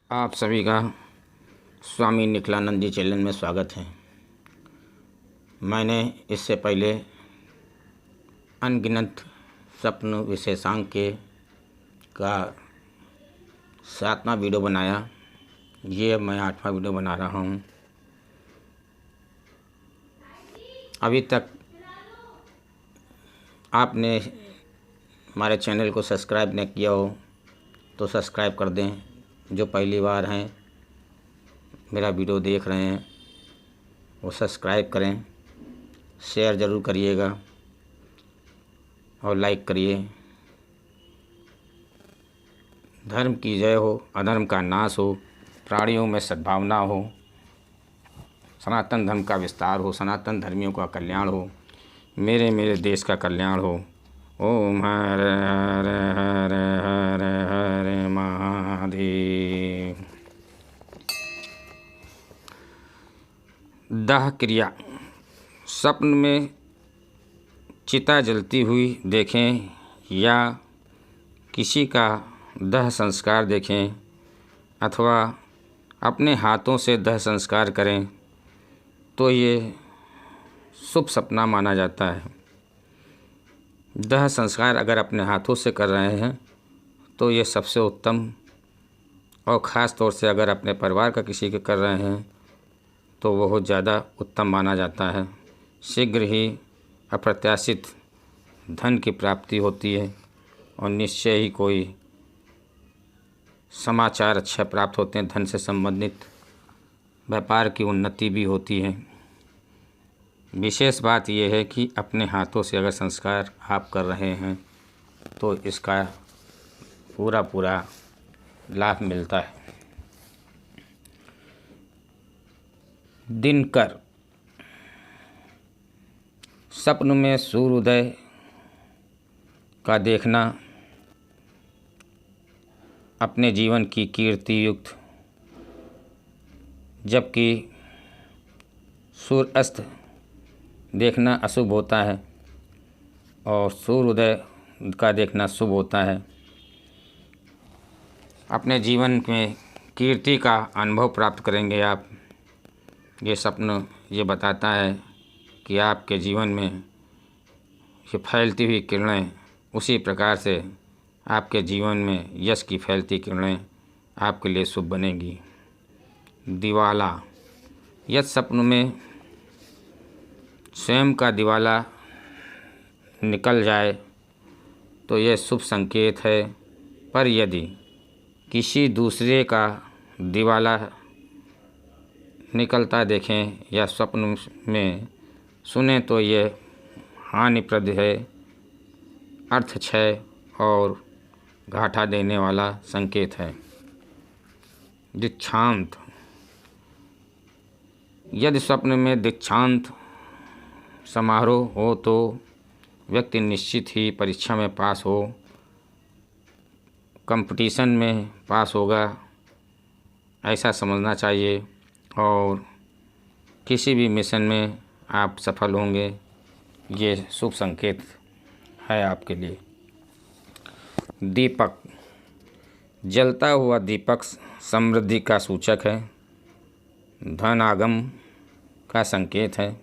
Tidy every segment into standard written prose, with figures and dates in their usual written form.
आप सभी का स्वामी निखिलानंद जी चैनल में स्वागत है। मैंने इससे पहले अनगिनत स्वप्न विशेषांक का 7वां वीडियो बनाया। ये मैं 8वां वीडियो बना रहा हूँ। अभी तक आपने हमारे चैनल को सब्सक्राइब नहीं किया हो तो सब्सक्राइब कर दें। जो पहली बार हैं मेरा वीडियो देख रहे हैं वो सब्सक्राइब करें, शेयर ज़रूर करिएगा और लाइक करिए। धर्म की जय हो, अधर्म का नाश हो, प्राणियों में सद्भावना हो, सनातन धर्म का विस्तार हो, सनातन धर्मियों का कल्याण हो, मेरे देश का कल्याण हो। ओम हर हर हर हर हर महादेव। दाह क्रिया। स्वप्न में चिता जलती हुई देखें या किसी का दाह संस्कार देखें अथवा अपने हाथों से दाह संस्कार करें तो ये शुभ सपना माना जाता है। दाह संस्कार अगर अपने हाथों से कर रहे हैं तो ये सबसे उत्तम, और ख़ास तौर से अगर अपने परिवार का किसी के कर रहे हैं तो बहुत ज़्यादा उत्तम माना जाता है। शीघ्र ही अप्रत्याशित धन की प्राप्ति होती है और निश्चय ही कोई समाचार अच्छे प्राप्त होते हैं। धन से संबंधित व्यापार की उन्नति भी होती है। विशेष बात यह है कि अपने हाथों से अगर संस्कार आप कर रहे हैं तो इसका पूरा लाभ मिलता है। दिनकर। स्वप्न में सूर्योदय का देखना अपने जीवन की कीर्ति युक्त, जबकि सूर्यास्त देखना अशुभ होता है और सूर्योदय का देखना शुभ होता है। अपने जीवन में कीर्ति का अनुभव प्राप्त करेंगे आप। ये स्वप्न ये बताता है कि आपके जीवन में ये फैलती हुई किरणें उसी प्रकार से आपके जीवन में यश की फैलती किरणें आपके लिए शुभ बनेगी। दिवाला। यदि स्वप्न में स्वयं का दिवाला निकल जाए तो यह शुभ संकेत है, पर यदि किसी दूसरे का दिवाला निकलता देखें या स्वप्न में सुने तो यह हानिप्रद है, अर्थ क्षय और घाटा देने वाला संकेत है। दीक्षांत। यदि स्वप्न में दीक्षांत समारोह हो तो व्यक्ति निश्चित ही परीक्षा में पास हो, कंपटीशन में पास होगा ऐसा समझना चाहिए और किसी भी मिशन में आप सफल होंगे। ये शुभ संकेत है आपके लिए। दीपक। जलता हुआ दीपक समृद्धि का सूचक है, धन आगम का संकेत है,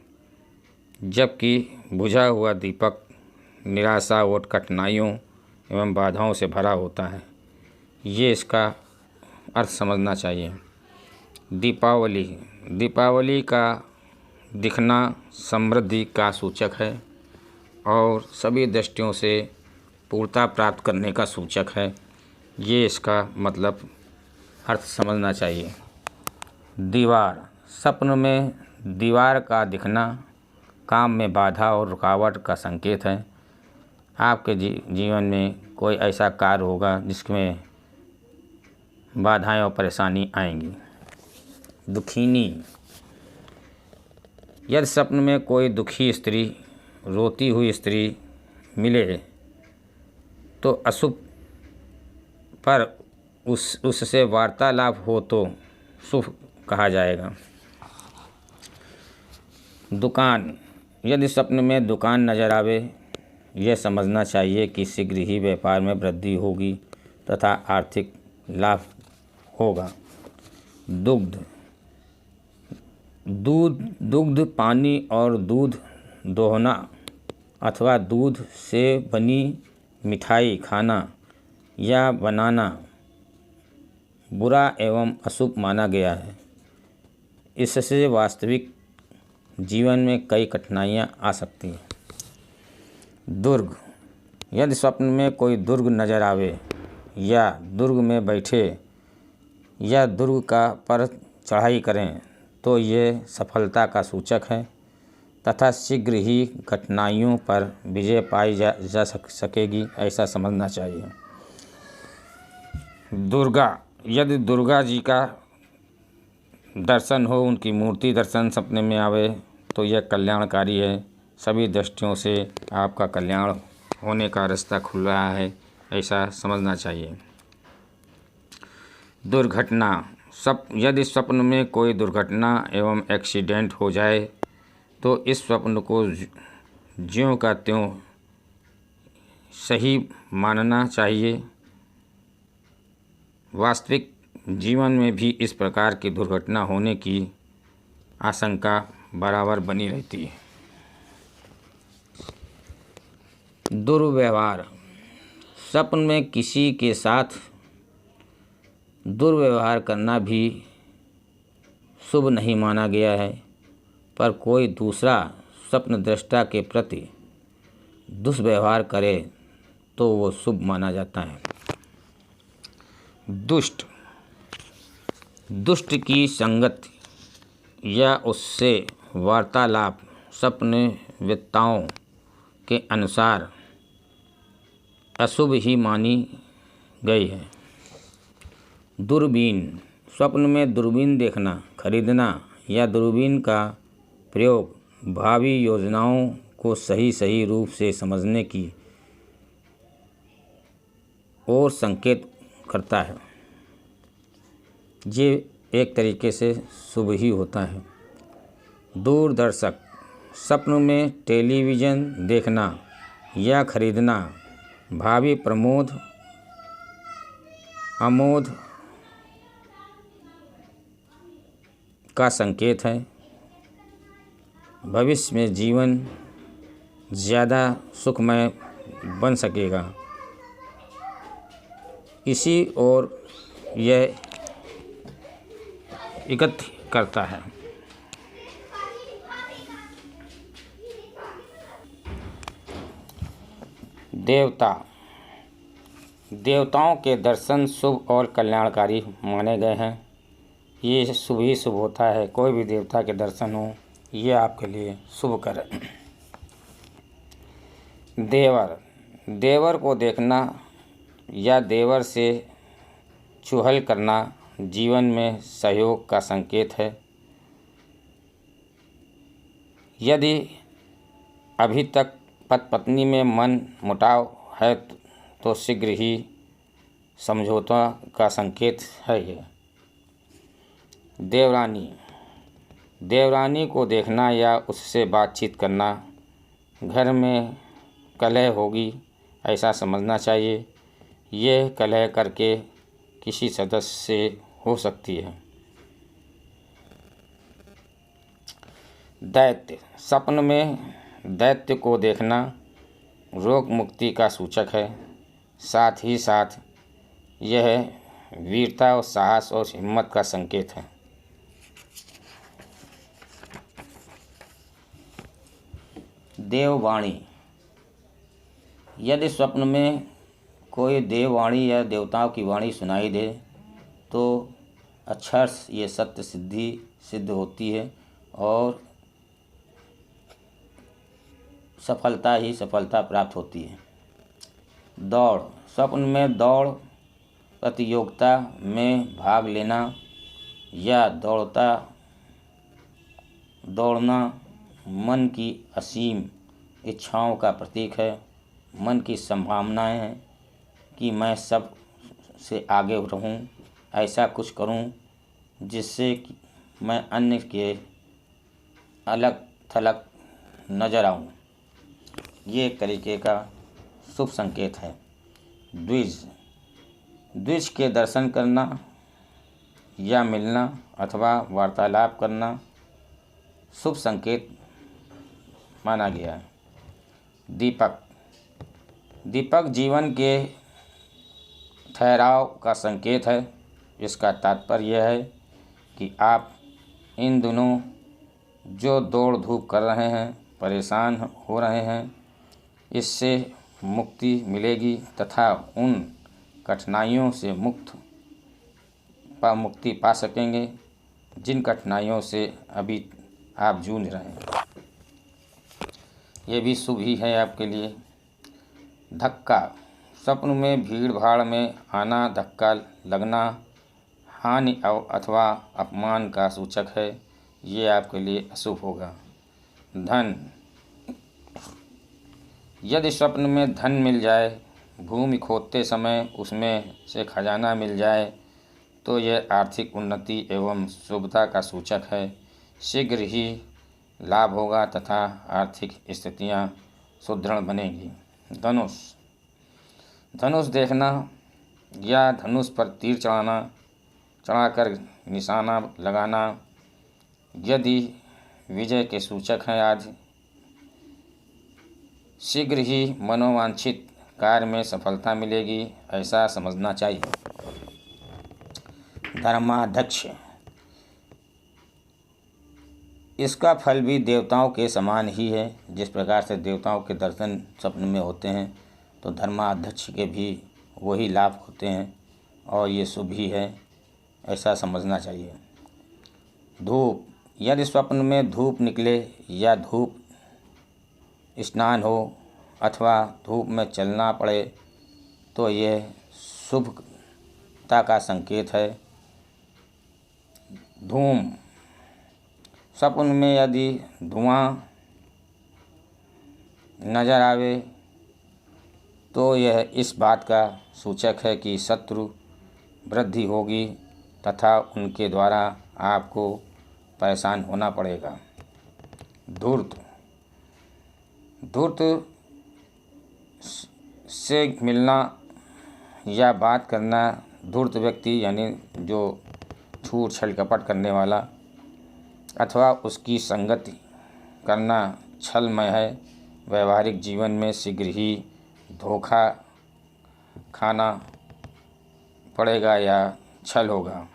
जबकि बुझा हुआ दीपक निराशा और कठिनाइयों एवं बाधाओं से भरा होता है। ये इसका अर्थ समझना चाहिए। दीपावली। दीपावली का दिखना समृद्धि का सूचक है और सभी दृष्टियों से पूर्णता प्राप्त करने का सूचक है। ये इसका मतलब अर्थ समझना चाहिए। दीवार। स्वप्न में दीवार का दिखना काम में बाधा और रुकावट का संकेत है। आपके जीवन में कोई ऐसा कार्य होगा जिसमें बाधाएं और परेशानी आएंगी। दुखीनी। यदि स्वप्न में कोई दुखी स्त्री, रोती हुई स्त्री मिले तो अशुभ, पर उससे वार्तालाप हो तो शुभ कहा जाएगा। दुकान। यदि स्वप्न में दुकान नजर आवे यह समझना चाहिए कि शीघ्र ही व्यापार में वृद्धि होगी तथा आर्थिक लाभ होगा। दुग्ध, दुग्ध पानी और दूध दोहना अथवा दूध से बनी मिठाई खाना या बनाना बुरा एवं अशुभ माना गया है। इससे वास्तविक जीवन में कई कठिनाइयाँ आ सकती हैं। दुर्ग, यदि स्वप्न में कोई दुर्ग नजर आवे या दुर्ग में बैठे या दुर्ग का पर चढ़ाई करें तो ये सफलता का सूचक है तथा शीघ्र ही कठिनाइयों पर विजय पाई जा सकेगी, ऐसा समझना चाहिए। दुर्गा, यदि दुर्गा जी का दर्शन हो, उनकी मूर्ति दर्शन सपने में आवे तो यह कल्याणकारी है। सभी दृष्टियों से आपका कल्याण होने का रास्ता खुल रहा है, ऐसा समझना चाहिए। दुर्घटना, यदि स्वप्न में कोई दुर्घटना एवं एक्सीडेंट हो जाए तो इस स्वप्न को ज्यों का त्यों सही मानना चाहिए। वास्तविक जीवन में भी इस प्रकार की दुर्घटना होने की आशंका बराबर बनी रहती है। दुर्व्यवहार, स्वप्न में किसी के साथ दुर्व्यवहार करना भी शुभ नहीं माना गया है, पर कोई दूसरा स्वप्नदृष्टा के प्रति दुष्व्यवहार करे तो वो शुभ माना जाता है। दुष्ट की संगति या उससे वार्तालाप स्वप्नवेत्ताओं के अनुसार अशुभ ही मानी गई है। दूरबीन, स्वप्न में दूरबीन देखना, खरीदना या दूरबीन का प्रयोग भावी योजनाओं को सही रूप से समझने की ओर संकेत करता है। ये एक तरीके से शुभ ही होता है। दूरदर्शक, स्वप्न में टेलीविज़न देखना या खरीदना भावी प्रमोद आमोद का संकेत है। भविष्य में जीवन ज़्यादा सुखमय बन सकेगा, इसी ओर यह इंगित करता है। देवताओं के दर्शन शुभ और कल्याणकारी माने गए हैं। ये शुभ ही शुभ होता है। कोई भी देवता के दर्शन हो ये आपके लिए शुभ करे। देवर को देखना या देवर से चुहल करना जीवन में सहयोग का संकेत है। यदि अभी तक पति पत्नी में मन मुटाव है तो शीघ्र ही समझौता का संकेत है ये। देवरानी को देखना या उससे बातचीत करना घर में कलह होगी, ऐसा समझना चाहिए। यह कलह करके किसी सदस्य से हो सकती है। दैत्य, स्वप्न में दैत्य को देखना रोग मुक्ति का सूचक है। साथ ही साथ यह वीरता और साहस और हिम्मत का संकेत है। देववाणी, यदि स्वप्न में कोई देववाणी या देवताओं की वाणी सुनाई दे तो अक्षर ये सत्य सिद्ध होती है और सफलता ही सफलता प्राप्त होती है। दौड़, स्वप्न में दौड़ प्रतियोगिता में भाग लेना या दौड़ना मन की असीम इच्छाओं का प्रतीक है। मन की संभावनाएं हैं कि मैं सब से आगे रहूं, ऐसा कुछ करूं जिससे मैं अन्य के अलग थलग नजर आऊं। ये एक तरीके का शुभ संकेत है। द्विज के दर्शन करना या मिलना अथवा वार्तालाप करना शुभ संकेत माना गया है। दीपक दीपक जीवन के ठहराव का संकेत है। इसका तात्पर्य यह है कि आप इन दिनों जो दौड़ धूप कर रहे हैं, परेशान हो रहे हैं, इससे मुक्ति मिलेगी तथा उन कठिनाइयों से मुक्ति पा सकेंगे जिन कठिनाइयों से अभी आप जूझ रहे हैं। ये भी शुभ ही है आपके लिए। धक्का स्वप्न में भीड़ भाड़ में आना, धक्का लगना हानि अथवा अपमान का सूचक है। ये आपके लिए अशुभ होगा। धन यदि स्वप्न में धन मिल जाए, भूमि खोदते समय उसमें से खजाना मिल जाए तो यह आर्थिक उन्नति एवं शुभता का सूचक है। शीघ्र ही लाभ होगा तथा आर्थिक स्थितियां सुदृढ़ बनेगी। धनुष देखना या धनुष पर तीर चढ़ाकर निशाना लगाना यदि विजय के सूचक हैं। आज शीघ्र ही मनोवांछित कार्य में सफलता मिलेगी, ऐसा समझना चाहिए। धर्माध्यक्ष इसका फल भी देवताओं के समान ही है। जिस प्रकार से देवताओं के दर्शन स्वप्न में होते हैं तो धर्माध्यक्ष के भी वही लाभ होते हैं और ये शुभ ही है, ऐसा समझना चाहिए। धूप यदि स्वप्न में धूप निकले या धूप स्नान हो अथवा धूप में चलना पड़े तो यह शुभता का संकेत है। धूम स्वप्न में यदि धुआं नजर आवे तो यह इस बात का सूचक है कि शत्रु वृद्धि होगी तथा उनके द्वारा आपको परेशान होना पड़ेगा। धूर्त से मिलना या बात करना, धूर्त व्यक्ति यानी जो छूट छल कपट करने वाला अथवा उसकी संगति करना छलमय है। व्यवहारिक जीवन में शीघ्र ही धोखा खाना पड़ेगा या छल होगा।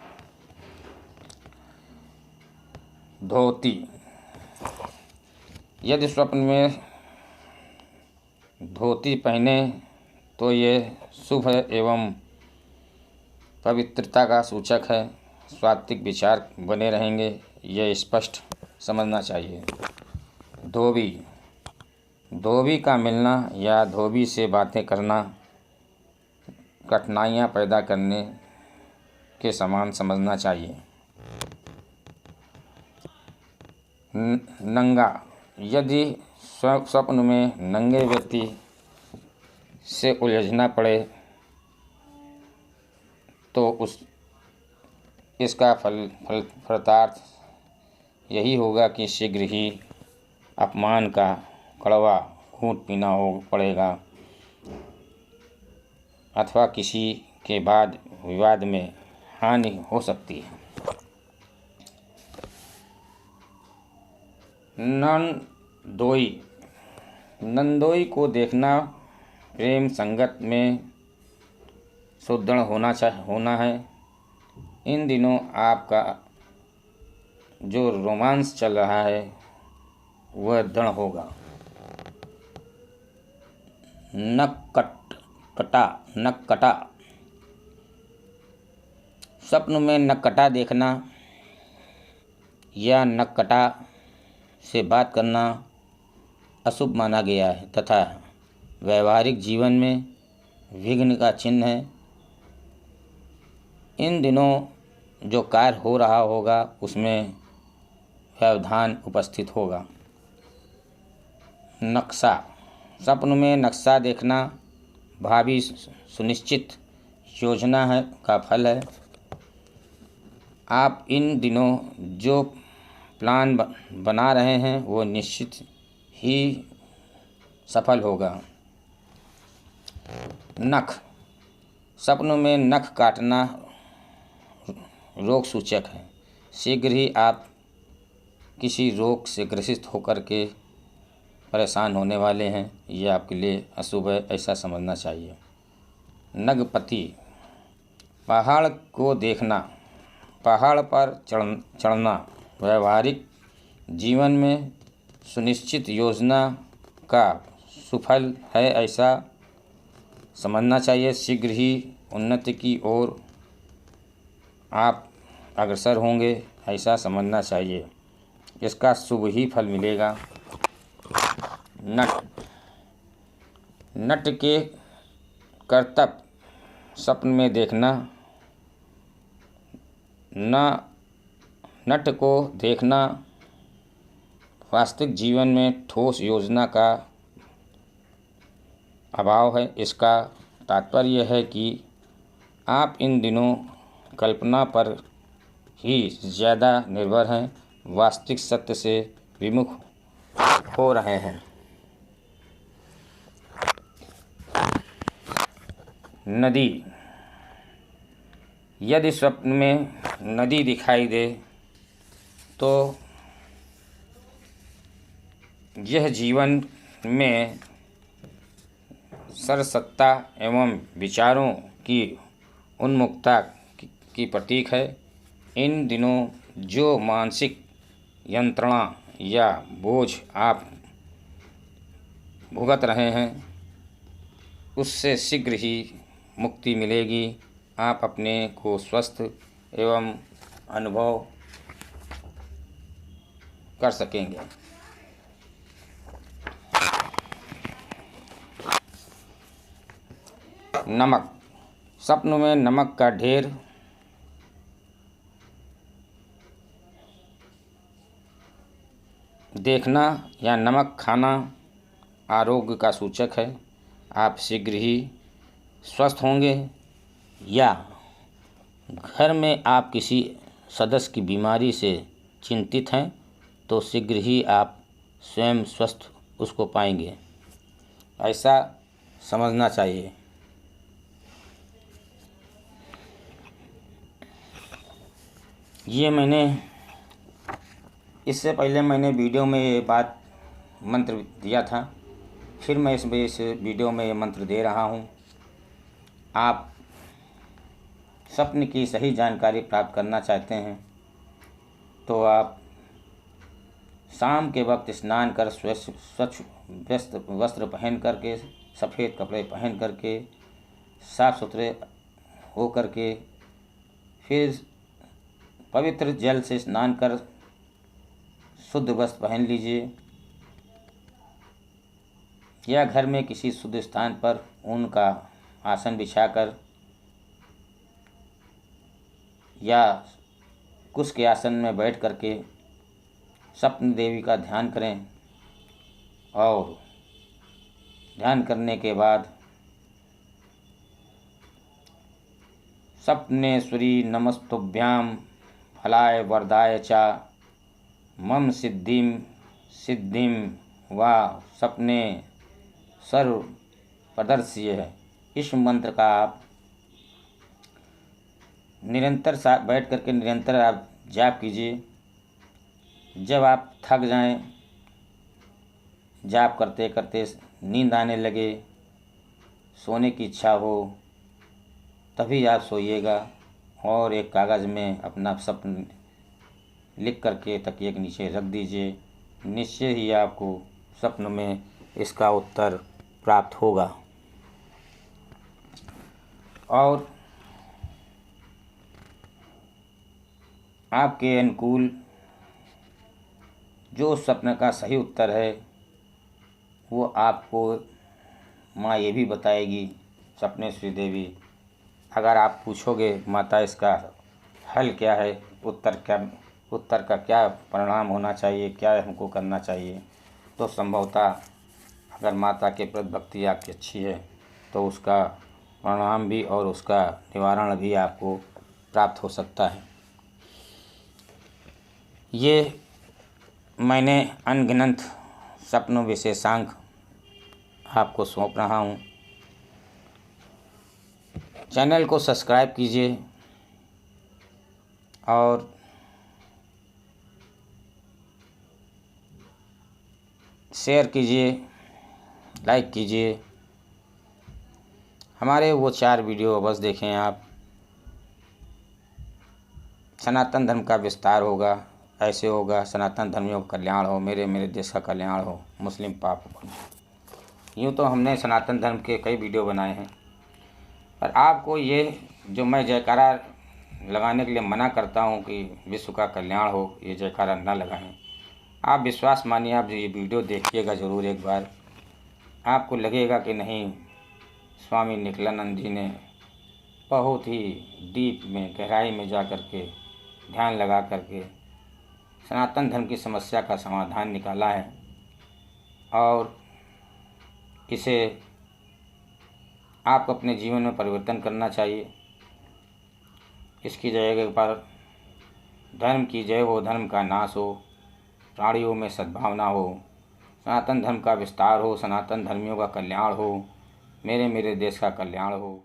धोती यदि स्वप्न में धोती पहने तो ये शुभ है एवं पवित्रता का सूचक है। सात्विक विचार बने रहेंगे, यह स्पष्ट समझना चाहिए। धोबी का मिलना या धोबी से बातें करना कठिनाइयाँ पैदा करने के समान समझना चाहिए। नंगा यदि स्वप्न में नंगे व्यक्ति से उलझना पड़े तो इसका फलितार्थ यही होगा कि शीघ्र ही अपमान का कड़वा घूंट पीना पड़ेगा अथवा किसी के बाद विवाद में हानि हो सकती है। नंदोई को देखना प्रेम संगत में सुदृढ़ होना है। इन दिनों आपका जो रोमांस चल रहा है वह दृढ़ होगा। नक्कटा स्वप्न में नक्कटा देखना या नक्कटा से बात करना अशुभ माना गया है तथा व्यवहारिक जीवन में विघ्न का चिन्ह है। इन दिनों जो कार्य हो रहा होगा उसमें व्यवधान उपस्थित होगा। नक्शा स्वप्न में नक्शा देखना भावी सुनिश्चित योजना है का फल है। आप इन दिनों जो प्लान बना रहे हैं वो निश्चित ही सफल होगा। नख स्वप्न में नख काटना रोग सूचक है। शीघ्र ही आप किसी रोग से ग्रसित होकर के परेशान होने वाले हैं। ये आपके लिए अशुभ है, ऐसा समझना चाहिए। नगपति, पहाड़ को देखना, पहाड़ पर चढ़ना व्यवहारिक जीवन में सुनिश्चित योजना का सुफल है, ऐसा समझना चाहिए। शीघ्र ही उन्नति की ओर आप अग्रसर होंगे, ऐसा समझना चाहिए। इसका शुभ ही फल मिलेगा। नट, नट के कर्तव्य स्वप्न में देखना, नट को देखना वास्तविक जीवन में ठोस योजना का अभाव है। इसका तात्पर्य है कि आप इन दिनों कल्पना पर ही ज़्यादा निर्भर हैं, वास्तविक सत्य से विमुख हो रहे हैं। नदी, यदि स्वप्न में नदी दिखाई दे तो यह जीवन में सरसत्ता एवं विचारों की उन्मुखता की प्रतीक है। इन दिनों जो मानसिक यंत्रणा या बोझ आप भुगत रहे हैं उससे शीघ्र ही मुक्ति मिलेगी। आप अपने को स्वस्थ एवं अनुभव कर सकेंगे। नमक, स्वप्न में नमक का ढेर देखना या नमक खाना आरोग्य का सूचक है। आप शीघ्र ही स्वस्थ होंगे। या घर में आप किसी सदस्य की बीमारी से चिंतित हैं तो शीघ्र ही आप स्वयं स्वस्थ उसको पाएंगे, ऐसा समझना चाहिए। ये इससे पहले मैंने वीडियो में ये बात मंत्र दिया था, फिर मैं इस वीडियो में ये मंत्र दे रहा हूँ। आप स्वप्न की सही जानकारी प्राप्त करना चाहते हैं तो आप शाम के वक्त स्नान कर स्वच्छ वस्त्र पहन करके, सफ़ेद कपड़े पहन करके, साफ सुथरे हो करके, फिर पवित्र जल से स्नान कर शुद्ध वस्त्र पहन लीजिए। या घर में किसी शुद्ध स्थान पर ऊन का आसन बिछाकर या कुश के आसन में बैठ करके स्वप्न देवी का ध्यान करें। और ध्यान करने के बाद स्वप्नेश्वरी नमस्तुभ्याम फलाय वरदाय चा मम सिद्धिम वा सपने सर्व प्रदर्श्य है। इस मंत्र का आप निरंतर बैठ करके निरंतर आप जाप कीजिए। जब आप थक जाएं, जाप करते करते नींद आने लगे, सोने की इच्छा हो, तभी आप सोइएगा और एक कागज़ में अपना स्वप्न लिख करके तकिए के नीचे रख दीजिए। निश्चय ही आपको स्वप्न में इसका उत्तर प्राप्त होगा। और आपके अनुकूल जो स्वप्न का सही उत्तर है वो आपको माँ ये भी बताएगी, स्वप्नेश्वरी देवी। अगर आप पूछोगे माता इसका हल क्या है, उत्तर का क्या परिणाम होना चाहिए, क्या हमको करना चाहिए, तो संभवतः अगर माता के प्रति भक्ति आपकी अच्छी है तो उसका परिणाम भी और उसका निवारण भी आपको प्राप्त हो सकता है। ये मैंने अनगिनत स्वप्न विशेषांक आपको सौंप रहा हूँ। चैनल को सब्सक्राइब कीजिए और शेयर कीजिए, लाइक कीजिए। हमारे वो 4 वीडियो अवश्य देखें आप। सनातन धर्म का विस्तार होगा, ऐसे होगा, सनातन धर्मियों का कल्याण हो, मेरे देश का कल्याण हो, मुस्लिम पाप हो। यूँ तो हमने सनातन धर्म के कई वीडियो बनाए हैं, पर आपको ये जो मैं जयकारा लगाने के लिए मना करता हूँ कि विश्व का कल्याण हो, ये जयकारा न लगाएं। आप विश्वास मानिए, आप ये वीडियो देखिएगा ज़रूर एक बार, आपको लगेगा कि नहीं, स्वामी निखिलानंद जी ने बहुत ही डीप में, गहराई में जा कर के, ध्यान लगा करके सनातन धर्म की समस्या का समाधान निकाला है और इसे आपको अपने जीवन में परिवर्तन करना चाहिए। इसकी जगह पर धर्म की जय हो, धर्म का नाश हो, प्राणियों में सद्भावना हो, सनातन धर्म का विस्तार हो, सनातन धर्मियों का कल्याण हो, मेरे देश का कल्याण हो।